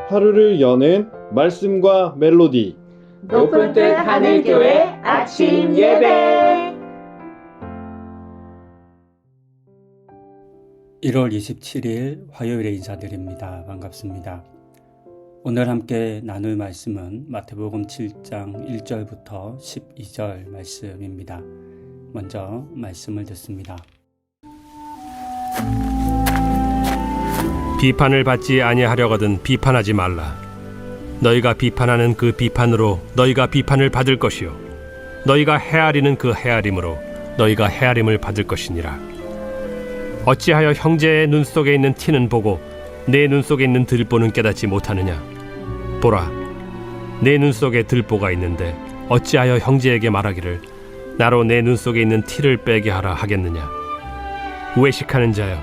하루를 여는 말씀과 멜로디. 높은 뜻 하늘교회 아침 예배. 1월 27일 화요일에 인사드립니다. 반갑습니다. 오늘 함께 나눌 말씀은 마태복음 7장 1절부터 12절 말씀입니다. 먼저 말씀을 듣습니다. 비판을 받지 아니하려거든 비판하지 말라. 너희가 비판하는 그 비판으로 너희가 비판을 받을 것이요 너희가 헤아리는 그 헤아림으로 너희가 헤아림을 받을 것이니라. 어찌하여 형제의 눈 속에 있는 티는 보고 내 눈 속에 있는 들보는 깨닫지 못하느냐. 보라, 내 눈 속에 들보가 있는데 어찌하여 형제에게 말하기를 나로 내 눈 속에 있는 티를 빼게 하라 하겠느냐. 외식하는 자여,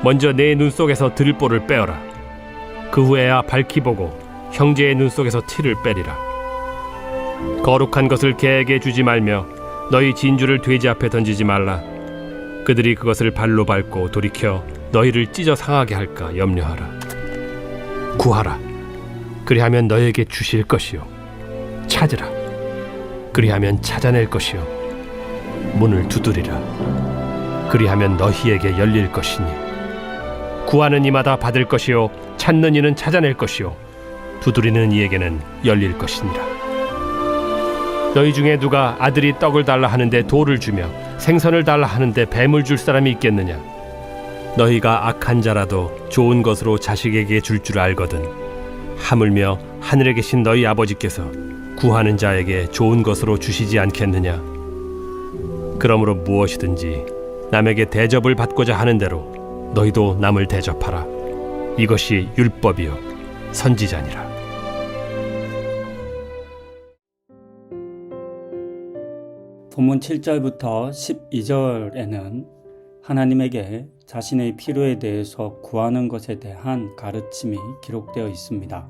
먼저 내 눈 속에서 들보를 빼어라. 그 후에야 밝히 보고 형제의 눈 속에서 티를 빼리라. 거룩한 것을 개에게 주지 말며 너희 진주를 돼지 앞에 던지지 말라. 그들이 그것을 발로 밟고 돌이켜 너희를 찢어 상하게 할까 염려하라. 구하라, 그리하면 너희에게 주실 것이요 찾으라, 그리하면 찾아낼 것이요 문을 두드리라, 그리하면 너희에게 열릴 것이니 구하는 이마다 받을 것이요 찾는 이는 찾아낼 것이요 두드리는 이에게는 열릴 것이니라. 너희 중에 누가 아들이 떡을 달라 하는데 돌을 주며 생선을 달라 하는데 뱀을 줄 사람이 있겠느냐. 너희가 악한 자라도 좋은 것으로 자식에게 줄 줄 알거든 하물며 하늘에 계신 너희 아버지께서 구하는 자에게 좋은 것으로 주시지 않겠느냐. 그러므로 무엇이든지 남에게 대접을 받고자 하는 대로 너희도 남을 대접하라. 이것이 율법이요 선지자니라. 본문 7절부터 12절에는 하나님에게 자신의 필요에 대해서 구하는 것에 대한 가르침이 기록되어 있습니다.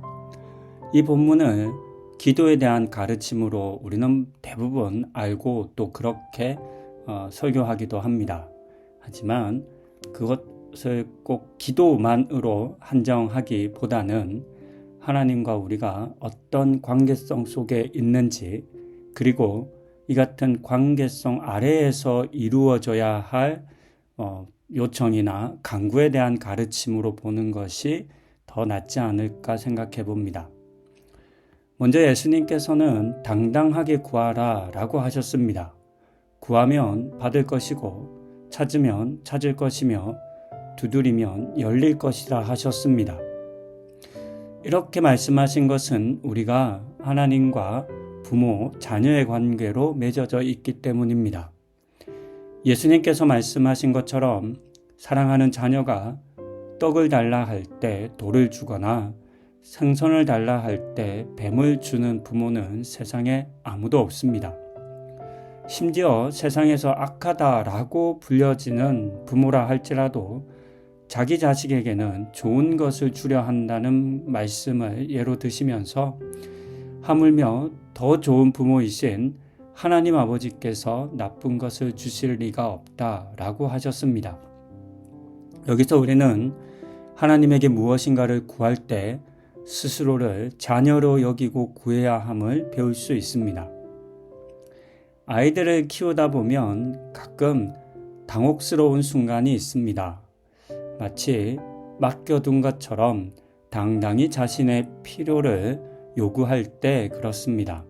이 본문을 기도에 대한 가르침으로 우리는 대부분 알고 또 그렇게 설교하기도 합니다. 하지만 그것을 꼭 기도만으로 한정하기보다는 하나님과 우리가 어떤 관계성 속에 있는지, 그리고 이 같은 관계성 아래에서 이루어져야 할 요청이나 간구에 대한 가르침으로 보는 것이 더 낫지 않을까 생각해 봅니다. 먼저 예수님께서는 당당하게 구하라 라고 하셨습니다. 구하면 받을 것이고 찾으면 찾을 것이며 두드리면 열릴 것이라 하셨습니다. 이렇게 말씀하신 것은 우리가 하나님과 부모, 자녀의 관계로 맺어져 있기 때문입니다. 예수님께서 말씀하신 것처럼 사랑하는 자녀가 떡을 달라 할 때 돌을 주거나 생선을 달라 할 때 뱀을 주는 부모는 세상에 아무도 없습니다. 심지어 세상에서 악하다라고 불려지는 부모라 할지라도 자기 자식에게는 좋은 것을 주려 한다는 말씀을 예로 드시면서 하물며 더 좋은 부모이신 하나님 아버지께서 나쁜 것을 주실 리가 없다라고 하셨습니다. 여기서 우리는 하나님에게 무엇인가를 구할 때 스스로를 자녀로 여기고 구해야 함을 배울 수 있습니다. 아이들을 키우다 보면 가끔 당혹스러운 순간이 있습니다. 마치 맡겨둔 것처럼 당당히 자신의 필요를 요구할 때 그렇습니다.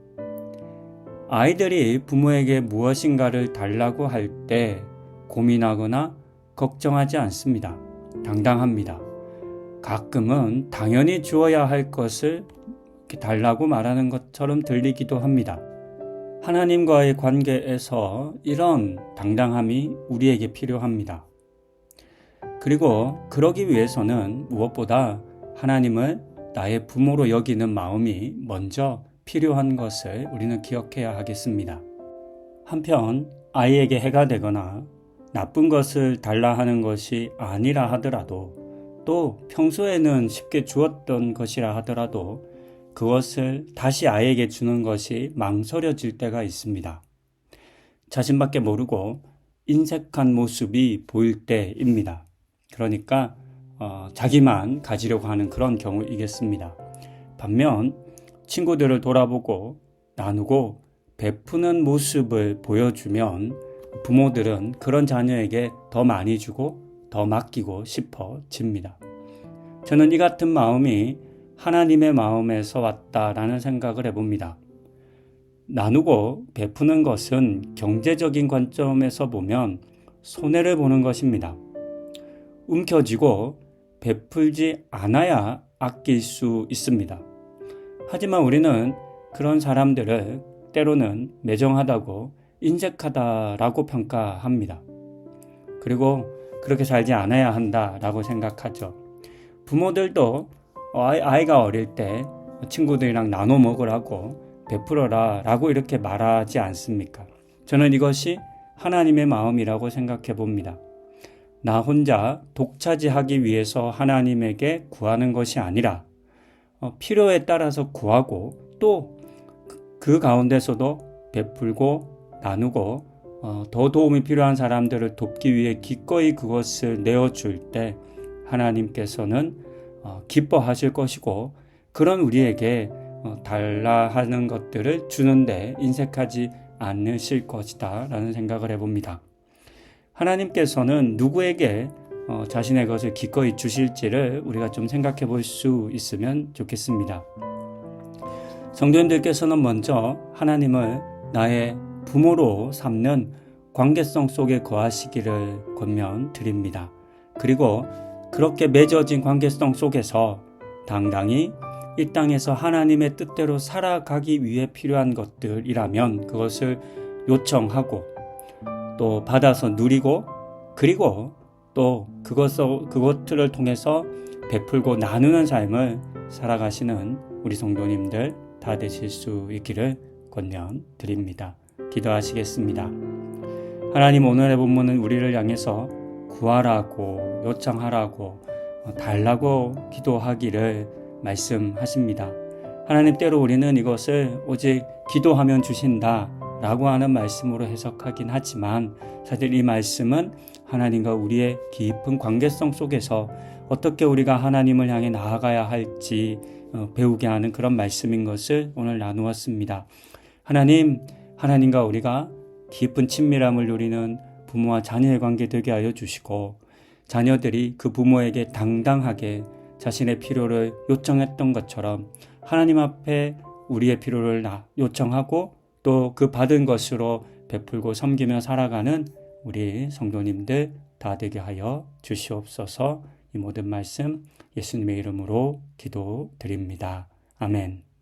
아이들이 부모에게 무엇인가를 달라고 할 때 고민하거나 걱정하지 않습니다. 당당합니다. 가끔은 당연히 주어야 할 것을 달라고 말하는 것처럼 들리기도 합니다. 하나님과의 관계에서 이런 당당함이 우리에게 필요합니다. 그리고 그러기 위해서는 무엇보다 하나님을 나의 부모로 여기는 마음이 먼저 필요한 것을 우리는 기억해야 하겠습니다. 한편 아이에게 해가 되거나 나쁜 것을 달라 하는 것이 아니라 하더라도, 또 평소에는 쉽게 주었던 것이라 하더라도 그것을 다시 아이에게 주는 것이 망설여질 때가 있습니다. 자신밖에 모르고 인색한 모습이 보일 때입니다. 그러니까 자기만 가지려고 하는 그런 경우이겠습니다. 반면 친구들을 돌아보고 나누고 베푸는 모습을 보여주면 부모들은 그런 자녀에게 더 많이 주고 더 맡기고 싶어집니다. 저는 이 같은 마음이 하나님의 마음에서 왔다라는 생각을 해봅니다. 나누고 베푸는 것은 경제적인 관점에서 보면 손해를 보는 것입니다. 움켜쥐고 베풀지 않아야 아낄 수 있습니다. 하지만 우리는 그런 사람들을 때로는 매정하다고 인색하다라고 평가합니다. 그리고 그렇게 살지 않아야 한다라고 생각하죠. 부모들도 아이가 어릴 때 친구들이랑 나눠 먹으라고 베풀어라 라고 이렇게 말하지 않습니까? 저는 이것이 하나님의 마음이라고 생각해 봅니다. 나 혼자 독차지하기 위해서 하나님에게 구하는 것이 아니라 필요에 따라서 구하고 또 그 가운데서도 베풀고 나누고 더 도움이 필요한 사람들을 돕기 위해 기꺼이 그것을 내어줄 때 하나님께서는 기뻐하실 것이고 그런 우리에게 달라 하는 것들을 주는데 인색하지 않으실 것이다 라는 생각을 해봅니다. 하나님께서는 누구에게 자신의 것을 기꺼이 주실지를 우리가 좀 생각해 볼 수 있으면 좋겠습니다. 성도님들께서는 먼저 하나님을 나의 부모로 삼는 관계성 속에 거하시기를 권면드립니다. 그리고 그렇게 맺어진 관계성 속에서 당당히 이 땅에서 하나님의 뜻대로 살아가기 위해 필요한 것들이라면 그것을 요청하고 또 받아서 누리고 그리고 또 그것들을 통해서 베풀고 나누는 삶을 살아가시는 우리 성도님들 다 되실 수 있기를 권면드립니다. 기도하시겠습니다. 하나님, 오늘의 본문은 우리를 향해서 구하라고 요청하라고 달라고 기도하기를 말씀하십니다. 하나님, 때로 우리는 이것을 오직 기도하면 주신다 라고 하는 말씀으로 해석하긴 하지만 사실 이 말씀은 하나님과 우리의 깊은 관계성 속에서 어떻게 우리가 하나님을 향해 나아가야 할지 배우게 하는 그런 말씀인 것을 오늘 나누었습니다. 하나님과 우리가 깊은 친밀함을 누리는 부모와 자녀의 관계 되게 하여 주시고 자녀들이 그 부모에게 당당하게 자신의 필요를 요청했던 것처럼 하나님 앞에 우리의 필요를 요청하고 또 그 받은 것으로 베풀고 섬기며 살아가는 우리 성도님들 다 되게 하여 주시옵소서. 이 모든 말씀 예수님의 이름으로 기도드립니다. 아멘.